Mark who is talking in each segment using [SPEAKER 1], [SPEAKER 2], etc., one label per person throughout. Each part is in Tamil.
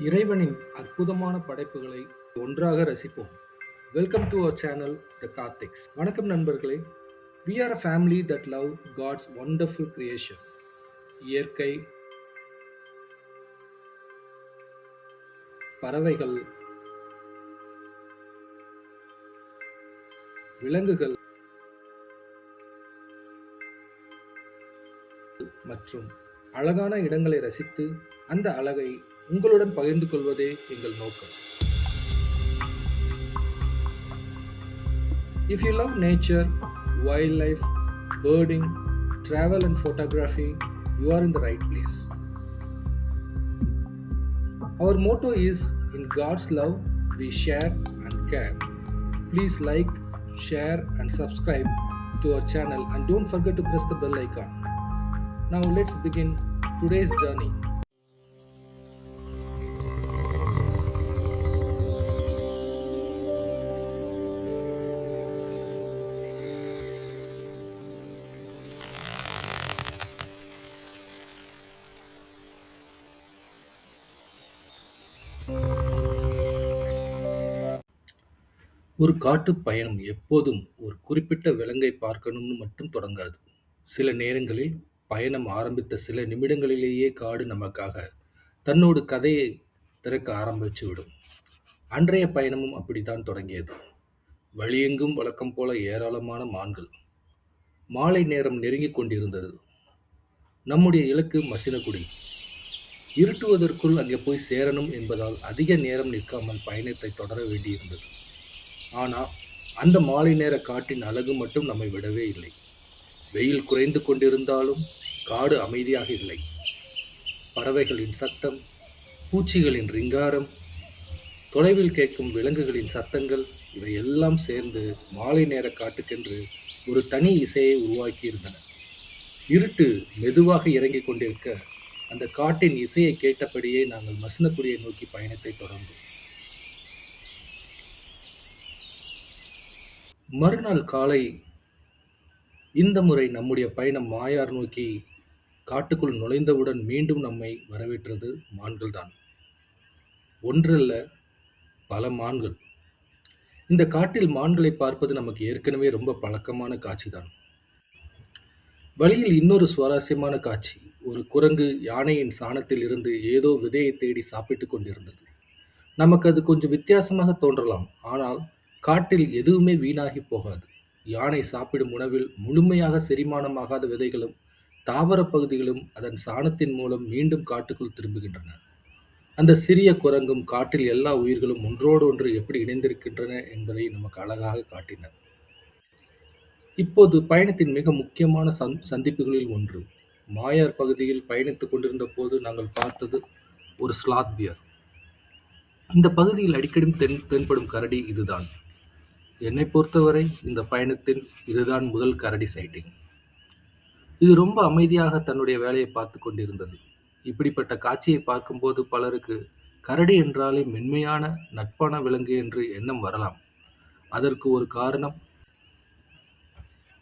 [SPEAKER 1] இறைவனின் அற்புதமான படைப்புகளை ஒன்றாக ரசிப்போம். Welcome to our channel the Karthiks. வணக்கம் நண்பர்களே. We are a family that love god's wonderful creation. இயற்கை, பறவைகள், விலங்குகள் மற்றும் அழகான இடங்களை ரசித்து அந்த அழகை உங்களுடன் பகிர்ந்து கொள்வதே எங்கள் நோக்கம். If you love nature, wildlife, birding, travel and photography, you are in the right place. Our motto is in God's love we share and care. Please like, share and subscribe to our channel and don't forget to press the bell icon. Now let's begin today's journey. ஒரு காட்டுப் பயணம் எப்போதும் ஒரு குறிப்பிட்ட விலங்கை பார்க்கணும்னு மட்டும் தொடங்காது. சில நேரங்களில் பயணம் ஆரம்பித்த சில நிமிடங்களிலேயே காடு நமக்காக தன்னோட கதையை திறக்க ஆரம்பிச்சு விடும். அன்றைய பயணமும் அப்படித்தான் தொடங்கியது. வழியெங்கும் வழக்கம் போல ஏராளமான மான்கள். மாலை நேரம் நெருங்கிக் கொண்டிருந்தது. நம்முடைய இலக்கு மசினகுடி. இருட்டுவதற்குள் அங்கே போய் சேரணும் என்பதால் அதிக நேரம் நிற்காமல் பயணத்தை தொடர வேண்டியிருந்தது. ஆனா அந்த மாலை நேர காட்டின் அழகு மட்டும் நம்மை விடவே இல்லை. வெயில் குறைந்து கொண்டிருந்தாலும் காடு அமைதியாக இல்லை. பறவைகளின் சத்தம், பூச்சிகளின் ரிங்காரம், தொலைவில் கேட்கும் விலங்குகளின் சத்தங்கள் இவை எல்லாம் சேர்ந்து மாலை நேர காட்டுக்கென்று ஒரு தனி இசையை உருவாக்கியிருந்தன. இருட்டு மெதுவாக இறங்கிக் கொண்டிருக்க அந்த காட்டின் இசையை கேட்டபடியே நாங்கள் மசினகுடியை நோக்கி பயணத்தை தொடர்ந்தோம். மறுநாள் காலை இந்த முறை நம்முடைய பயணம் மாயார் நோக்கி காட்டுக்குள் நுழைந்தவுடன் மீண்டும் நம்மை வரவேற்றது மான்கள்தான். ஒன்றல்ல, பல மான்கள். இந்த காட்டில் மான்களை பார்ப்பது நமக்கு ஏற்கனவே ரொம்ப பழக்கமான காட்சிதான். வழியில் இன்னொரு சுவாரஸ்யமான காட்சி. ஒரு குரங்கு யானையின் சாணத்தில் இருந்து ஏதோ விதையை தேடி சாப்பிட்டுக் கொண்டிருந்தது. நமக்கு அது கொஞ்சம் வித்தியாசமாக தோன்றலாம். ஆனால் காட்டில் எதுவுமே வீணாகி போகாது. யானை சாப்பிடும் உணவில் முழுமையாக செரிமானமாகாத விதைகளும் தாவரப் பகுதிகளும் அதன் சாணத்தின் மூலம் மீண்டும் காட்டுக்குள் திரும்புகின்றன. அந்த சிறிய குரங்கும் காட்டில் எல்லா உயிர்களும் ஒன்றோடு ஒன்று எப்படி இணைந்திருக்கின்றன என்பதை நமக்கு அழகாக காட்டின. இப்போது பயணத்தின் மிக முக்கியமான சந்திப்புகளில் ஒன்று. மாயார் பகுதியில் பயணித்துக் கொண்டிருந்த போது நாங்கள் பார்த்தது ஒரு ஸ்லாத் பியர். இந்த பகுதியில் அடிக்கடி தென்படும் கரடி இதுதான். என்னை பொறுத்தவரை இந்த பயணத்தின் இதுதான் முதல் கரடி சைட்டிங். இது ரொம்ப அமைதியாக தன்னுடைய வேலையை பார்த்து கொண்டிருந்தது. இப்படிப்பட்ட காட்சியை பார்க்கும்போது பலருக்கு கரடி என்றாலே மென்மையான நட்பான விலங்கு என்று எண்ணம் வரலாம். அதற்கு ஒரு காரணம்,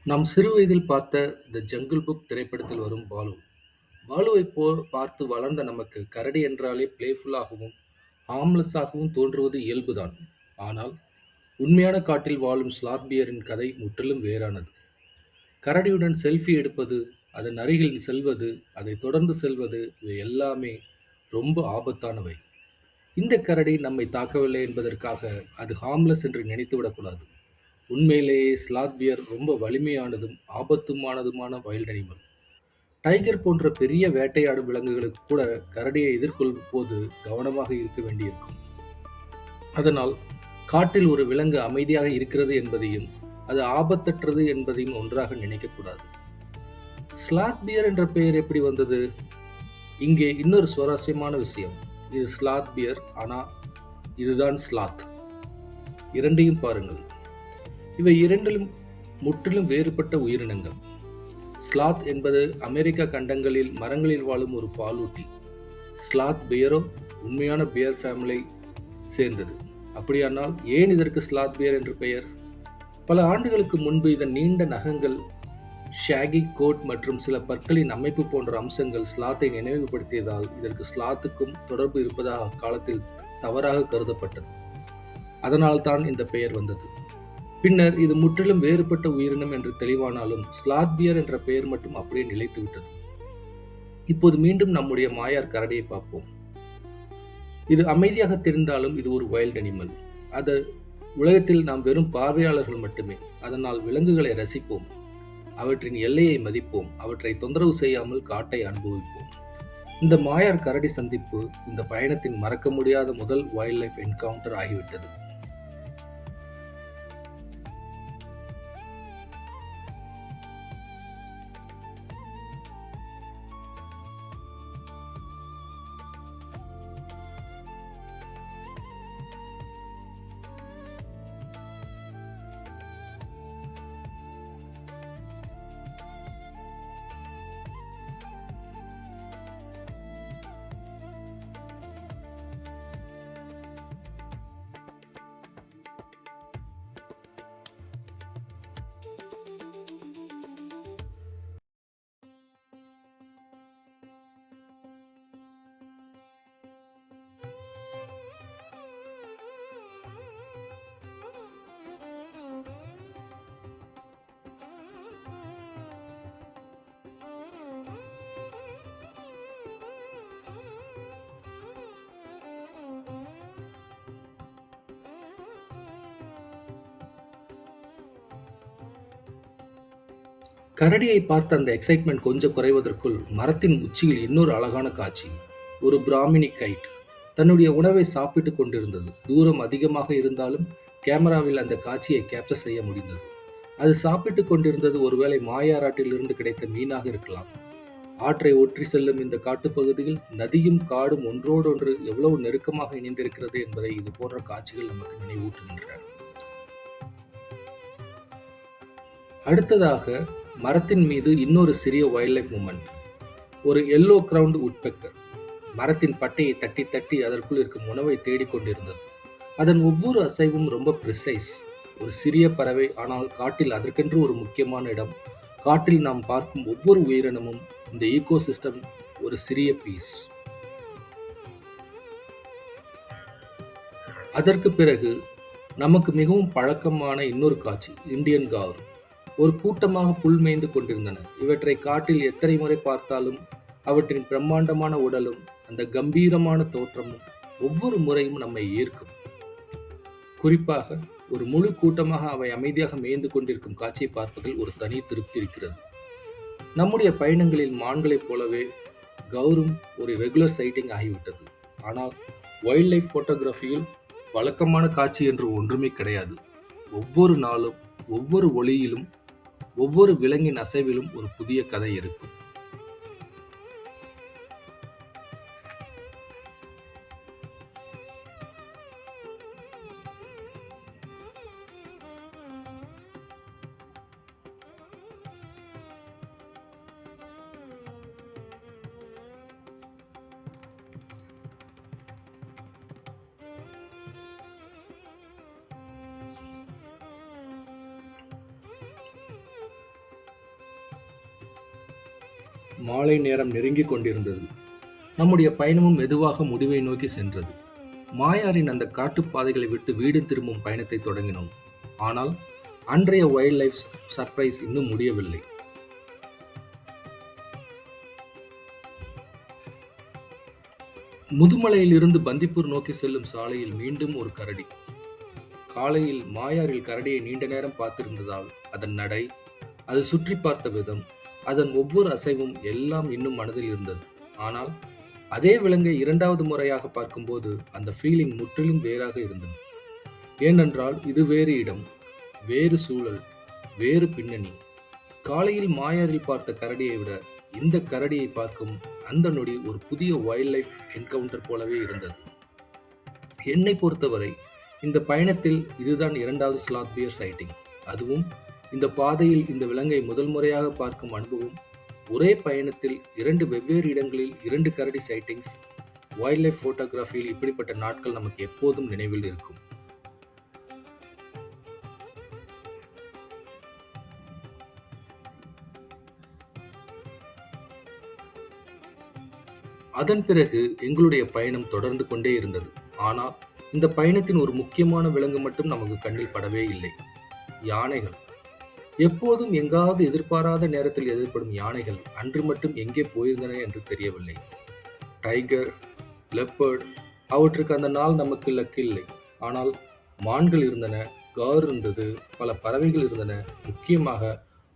[SPEAKER 1] நாம் சிறு வயதில் பார்த்த த ஜங்கிள் புக் திரைப்படத்தில் வரும் பாலு. பாலுவை பார்த்து வளர்ந்த நமக்கு கரடி என்றாலே பிளேஃபுல்லாகவும் ஹார்ம்லெஸ்ஸாகவும் தோன்றுவது இயல்புதான். ஆனால் உண்மையான காட்டில் வாழும் ஸ்லாத் பியரின் கதை முற்றிலும் வேறானது. கரடியுடன் செல்ஃபி எடுப்பது, அதன் அருகில் செல்வது, அதை தொடர்ந்து செல்வது இவை எல்லாமே ரொம்ப ஆபத்தானவை. இந்த கரடி நம்மை தாக்கவில்லை என்பதற்காக அது ஹார்ம்லெஸ் என்று நினைத்து விடக்கூடாது. உண்மையிலேயே ஸ்லாத் பியர் ரொம்ப வலிமையானதும் ஆபத்துமானதுமான வைல்ட் அனிமல். டைகர் போன்ற பெரிய வேட்டையாடும் விலங்குகளுக்கு கூட கரடியை எதிர்கொள்ளும் போது கவனமாக இருக்க வேண்டியிருக்கும். அதனால் காட்டில் ஒரு விலங்கு அமைதியாக இருக்கிறது என்பதையும் அது ஆபத்தற்றது என்பதையும் ஒன்றாக நினைக்கக்கூடாது. ஸ்லாத் பியர் என்ற பெயர் எப்படி வந்தது? இங்கே இன்னொரு சுவாரஸ்யமான விஷயம். இது ஸ்லாத் பியர், ஆனா இதுதான் ஸ்லாத். இரண்டையும் பாருங்கள். இவை இரண்டிலும் முற்றிலும் வேறுபட்ட உயிரினங்கள். ஸ்லாத் என்பது அமெரிக்க கண்டங்களில் மரங்களில் வாழும் ஒரு பாலூட்டி. ஸ்லாத் பியரோ உண்மையான பியர் ஃபேமிலியை சேர்ந்தது. அப்படியானால் ஏன் இதற்கு ஸ்லாத் பியர் என்று பெயர்? பல ஆண்டுகளுக்கு முன்பு இதன் நீண்ட நகங்கள் ஷாகி கோட் மற்றும் சில பற்களின் அமைப்பு போன்ற அம்சங்கள் ஸ்லாத்தை நினைவுபடுத்தியதால் இதற்கு ஸ்லாத்துக்கும் தொடர்பு இருப்பதாக அக்காலத்தில் தவறாக கருதப்பட்டது. அதனால்தான் இந்த பெயர் வந்தது. பின்னர் இது முற்றிலும் வேறுபட்ட உயிரினம் என்று தெளிவானாலும் ஸ்லாத் பியர் என்ற பெயர் மட்டும் அப்படியே நிலைத்துவிட்டது. இப்போது மீண்டும் நம்முடைய மாயார் கரடியை பார்ப்போம். இது அமைதியாக தெரிந்தாலும் இது ஒரு வைல்ட் அனிமல். அது உலகத்தில் நாம் வெறும் பார்வையாளர்கள் மட்டுமே. அதனால் விலங்குகளை ரசிப்போம், அவற்றின் எல்லையை மதிப்போம், அவற்றை தொந்தரவு செய்யாமல் காட்டை அனுபவிப்போம். இந்த மாயார் கரடி சந்திப்பு இந்த பயணத்தின் மறக்க முடியாத முதல் வைல்ட் லைஃப் என்கவுண்டர் ஆகிவிட்டது. கரடியை பார்த்த அந்த எக்ஸைட்மெண்ட் கொஞ்சம் குறைவதற்குள் மரத்தின் உச்சியில் இன்னொரு அழகான காட்சி. ஒரு பிராமினி கைட் தன்னுடைய உணவை சாப்பிட்டுக் கொண்டிருந்தது. தூரம் அதிகமாக இருந்தாலும் கேமராவில் அந்த காட்சியை கேப்சர் செய்ய முடிந்தது. அது சாப்பிட்டுக் கொண்டிருந்தது ஒருவேளை மாயாராட்டில் இருந்து கிடைத்த மீனாக இருக்கலாம். ஆற்றை ஒற்றி செல்லும் இந்த காட்டுப்பகுதியில் நதியும் காடும் ஒன்றோடொன்று எவ்வளவு நெருக்கமாக இணைந்திருக்கிறது என்பதை இது போன்ற காட்சிகள் நமக்கு நினைவூட்டுகின்றன. அடுத்ததாக மரத்தின் மீது இன்னொரு சிறிய வைல்ட் லைஃப் மூமெண்ட். ஒரு எல்லோ கிரவுண்ட் உட்பெக்கர் மரத்தின் பட்டையை தட்டி தட்டி அதற்குள் இருக்கும் உணவை தேடிக் கொண்டிருந்தது. அதன் ஒவ்வொரு அசைவும் ரொம்ப ப்ரிசைஸ். ஒரு சிறிய பறவை, ஆனால் காட்டில் அதற்கென்று ஒரு முக்கியமான இடம். காட்டில் நாம் பார்க்கும் ஒவ்வொரு உயிரினமும் இந்த ஈகோசிஸ்டம் ஒரு சிறிய பீஸ். அதற்கு பிறகு நமக்கு மிகவும் பழக்கமான இன்னொரு காட்சி, இந்தியன் கார். ஒரு கூட்டமாக புல் மேய்ந்து கொண்டிருந்தன. இவற்றை காட்டில் எத்தனை முறை பார்த்தாலும் அவற்றின் பிரம்மாண்டமான உடலும் அந்த கம்பீரமான தோற்றமும் ஒவ்வொரு முறையும் நம்மை ஈர்க்கும். குறிப்பாக ஒரு முழு கூட்டமாக அவை அமைதியாக மேய்ந்து கொண்டிருக்கும் காட்சியை பார்ப்பதில் ஒரு தனி திருப்தி இருக்கிறது. நம்முடைய பயணங்களில் மான்களைப் போலவே கௌரும் ஒரு ரெகுலர் சைட்டிங் ஆகிவிட்டது. ஆனால் வைல்ட் லைஃப் போட்டோகிராஃபியில் வழக்கமான காட்சி என்று ஒன்றுமே கிடையாது. ஒவ்வொரு நாளும், ஒவ்வொரு ஒளியிலும், ஒவ்வொரு விலங்கின் அசைவிலும் ஒரு புதிய கதை இருக்கும். மாலை நேரம் நெருங்கிக் கொண்டிருந்தது. நம்முடைய பயணமும் மெதுவாக முடிவை நோக்கி சென்றது. மாயாரின் அந்த காட்டுப்பாதைகளை விட்டு வீடு திரும்பும் பயணத்தை தொடங்கினோம். ஆனால் அன்றைய வைல்ட் லைஃப் சர்ப்ரைஸ் இன்னும் முடியவில்லை. முதுமலையில் இருந்து பந்திப்பூர் நோக்கி செல்லும் சாலையில் மீண்டும் ஒரு கரடி. காலையில் மாயாரில் கரடியை நீண்ட நேரம் பார்த்திருந்ததால் அதன் நடை, அது சுற்றி பார்த்த விதம், அதன் ஒவ்வொரு அசைவும் எல்லாம் இன்னும் மனதில் இருந்தது. ஆனால் அதே விலங்கை இரண்டாவது முறையாக பார்க்கும்போது அந்த ஃபீலிங் முற்றிலும் வேறாக இருந்தது. ஏனென்றால் இது வேறு இடம், வேறு சூழல், வேறு பின்னணி. காலையில் மாயாரில் பார்த்த கரடியை விட இந்த கரடியை பார்க்கும் அந்த நொடி ஒரு புதிய வைல்ட் லைஃப் என்கவுண்டர் போலவே இருந்தது. என்னை பொறுத்தவரை இந்த பயணத்தில் இதுதான் இரண்டாவது ஸ்லாத் பியர் சைட்டிங். அதுவும் இந்த பாதையில் இந்த விலங்கை முதல் முறையாக பார்க்கும் அனுபவம். ஒரே பயணத்தில் இரண்டு வெவ்வேறு இடங்களில் இரண்டு கரடி சைட்டிங்ஸ். வைல்ட் லைஃப் போட்டோகிராஃபியில் இப்படிப்பட்ட நாட்கள் நமக்கு எப்போதும் நினைவில் இருக்கும். அதன் பிறகு எங்களுடைய பயணம் தொடர்ந்து கொண்டே இருந்தது. ஆனால் இந்த பயணத்தின் ஒரு முக்கியமான விலங்கு மட்டும் நமக்கு கண்ணில் படவே இல்லை. யானைகள். எப்போதும் எங்காவது எதிர்பாராத நேரத்தில் எதிர்ப்படும் யானைகள் அன்று மட்டும் எங்கே போயிருந்தன என்று தெரியவில்லை. டைகர், லெப்பர்ட், அவற்றுக்கு அந்த நாள் நமக்கு லக்கில்லை. ஆனால் மான்கள் இருந்தன, கார் இருந்தது, பல பறவைகள் இருந்தன. முக்கியமாக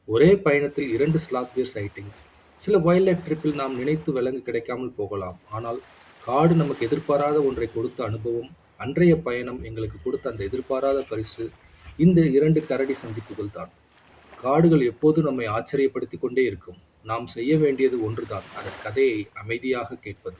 [SPEAKER 1] ஒரே பயணத்தில் 2 ஸ்லாத் பேர் சைட்டிங்ஸ். சில வைல்ட் லைஃப் ட்ரிப்பில் நாம் நினைத்து விலங்கு கிடைக்காமல் போகலாம். ஆனால் காடு நமக்கு எதிர்பாராத ஒன்றை கொடுத்த அனுபவம், அன்றைய பயணம் எங்களுக்கு கொடுத்த அந்த எதிர்பாராத பரிசு இந்த 2 கரடி சந்திப்புகள் தான். காடுகள் எப்போதும் நம்மை ஆச்சரியப்படுத்திக் கொண்டே இருக்கும். நாம் செய்ய வேண்டியது ஒன்றுதான், அதன் கதையை அமைதியாக கேட்பது.